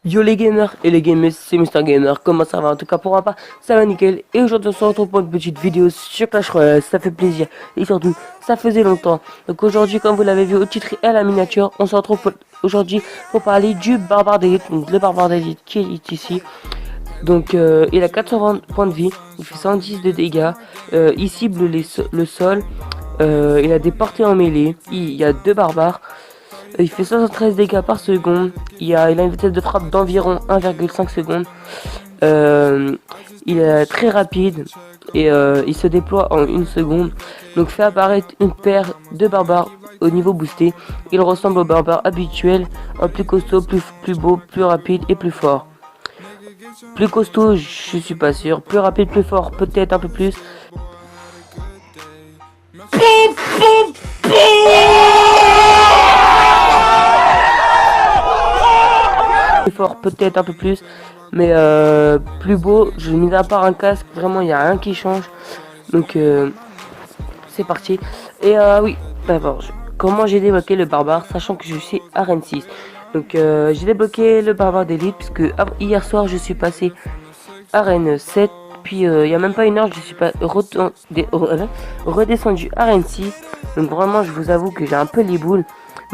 Yo les gamers et les gamers, c'est Mister Gamer, comment ça va? En tout cas pour moi pas, ça va nickel. Et aujourd'hui on se retrouve pour une petite vidéo sur Clash Royale, ça fait plaisir. Et surtout, ça faisait longtemps. Donc aujourd'hui, comme vous l'avez vu au titre et à la miniature, on se retrouve aujourd'hui pour parler du barbare d'élite. Donc le barbare d'élite qui est ici. Donc il a 420 points de vie, il fait 110 de dégâts, il cible le sol, il a des portées en mêlée, il y a deux barbares. Il fait 73 dégâts par seconde. Il a une vitesse de frappe d'environ 1,5 secondes. Il est très rapide et il se déploie en 1 seconde. Donc fait apparaître une paire de barbares au niveau boosté. Il ressemble au barbare habituel, en plus costaud, plus beau, plus rapide et plus fort. Plus costaud, je suis pas sûr. Plus rapide, plus fort, peut-être un peu plus. Fort peut-être un peu plus, mais plus beau, je mis à part un casque, vraiment il n'y a rien qui change. Donc c'est parti. Et oui, d'abord comment j'ai débloqué le barbare, sachant que je suis arène 6. Donc j'ai débloqué le barbare d'élite puisque hier soir je suis passé arène 7, puis il n'y a même pas une heure je suis pas redescendu arène 6. Donc vraiment je vous avoue que j'ai un peu les boules.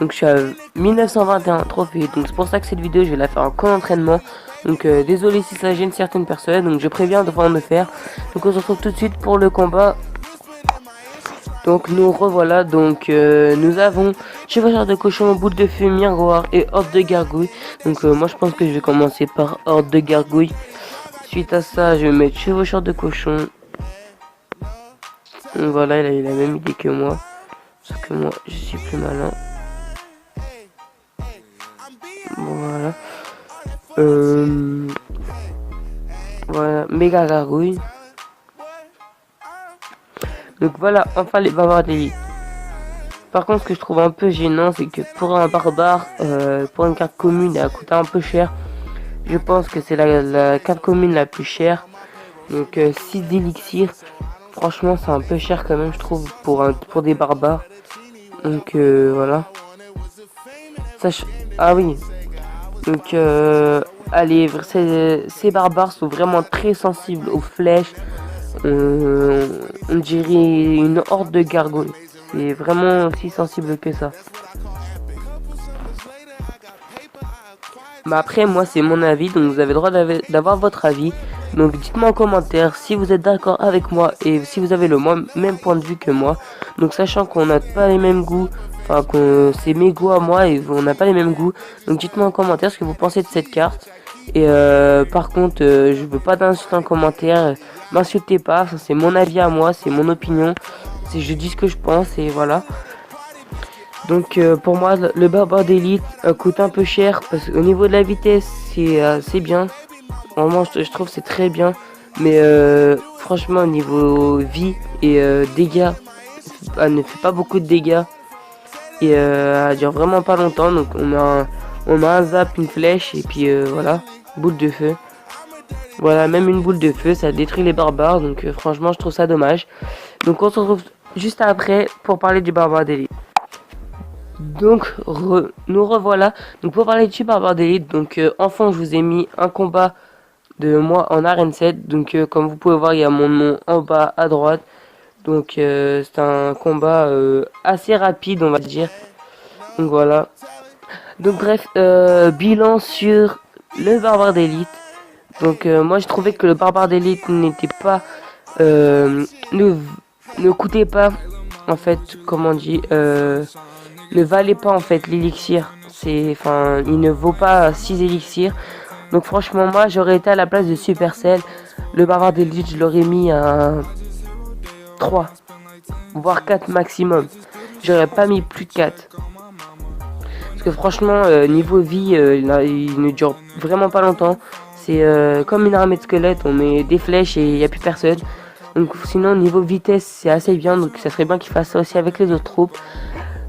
Donc je suis à 1921 trophées. Donc c'est pour ça que cette vidéo je vais la faire en entraînement. Donc désolé si ça gêne certaines personnes. Donc je préviens devant me faire. Donc on se retrouve tout de suite pour le combat. Donc nous revoilà. Donc nous avons chevaucheur de cochon, boule de feu, miroir et horde de gargouille. Donc moi je pense que je vais commencer par horde de gargouille. Suite à ça je vais mettre chevaucheur de cochon. Donc voilà, il a la même idée que moi. Sauf que moi je suis plus malin. Voilà. Voilà, méga gargouille. Donc voilà, enfin les barbares d'élite. Par contre, ce que je trouve un peu gênant, c'est que pour un barbare, pour une carte commune, elle a coûté un peu cher. Je pense que c'est la carte commune la plus chère. Donc 6 d'élixir. Franchement, c'est un peu cher quand même, je trouve, pour des barbares. Donc voilà. Ah oui. Donc allez, ces barbares sont vraiment très sensibles aux flèches. On dirait une horde de gargouilles. C'est vraiment aussi sensible que ça. Mais après moi c'est mon avis, donc vous avez le droit d'avoir votre avis. Donc dites-moi en commentaire si vous êtes d'accord avec moi et si vous avez le même point de vue que moi. Donc sachant qu'on n'a pas les mêmes goûts, enfin que c'est mes goûts à moi et on n'a pas les mêmes goûts. Donc dites-moi en commentaire ce que vous pensez de cette carte. Et par contre je veux pas d'insultes en commentaire, m'insultez pas, c'est mon avis à moi, c'est mon opinion. Je dis ce que je pense et voilà. Donc pour moi le barbare d'élite coûte un peu cher parce qu'au niveau de la vitesse c'est bien. Vraiment je trouve c'est très bien. Mais franchement au niveau vie et dégâts, elle ne fait pas beaucoup de dégâts. Et elle dure vraiment pas longtemps. Donc on a un zap, une flèche et puis voilà, boule de feu. Voilà, même une boule de feu ça détruit les barbares. Donc franchement je trouve ça dommage. Donc on se retrouve juste après pour parler du barbare d'élite. Donc nous revoilà. Donc pour parler du barbare d'élite, donc enfant je vous ai mis un combat de moi en arène 7. Donc comme vous pouvez voir il y a mon nom en bas à droite. Donc c'est un combat assez rapide on va dire. Donc voilà. Donc bref, bilan sur le barbare d'élite. Donc moi j'ai trouvé que le barbare d'élite n'était pas ne coûtait pas en fait, comment on dit, ne valait pas en fait l'élixir. Enfin, il ne vaut pas 6 élixirs. Donc franchement moi j'aurais été à la place de Supercell. Le barbare d'élite je l'aurais mis à 3 voire 4 maximum. J'aurais pas mis plus de 4. Parce que franchement niveau vie il ne dure vraiment pas longtemps. C'est comme une armée de squelettes, on met des flèches et il n'y a plus personne. Donc sinon niveau vitesse c'est assez bien. Donc ça serait bien qu'il fasse ça aussi avec les autres troupes.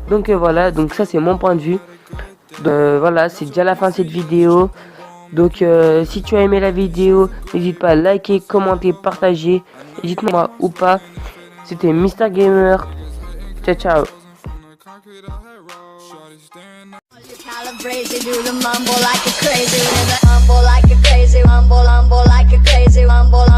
Donc voilà, donc ça c'est mon point de vue. Voilà, c'est déjà la fin de cette vidéo. Donc si tu as aimé la vidéo, n'hésite pas à liker, commenter, partager. Dites-moi ou pas. C'était Mister Gamer. Ciao ciao. rumble like a crazy rumble.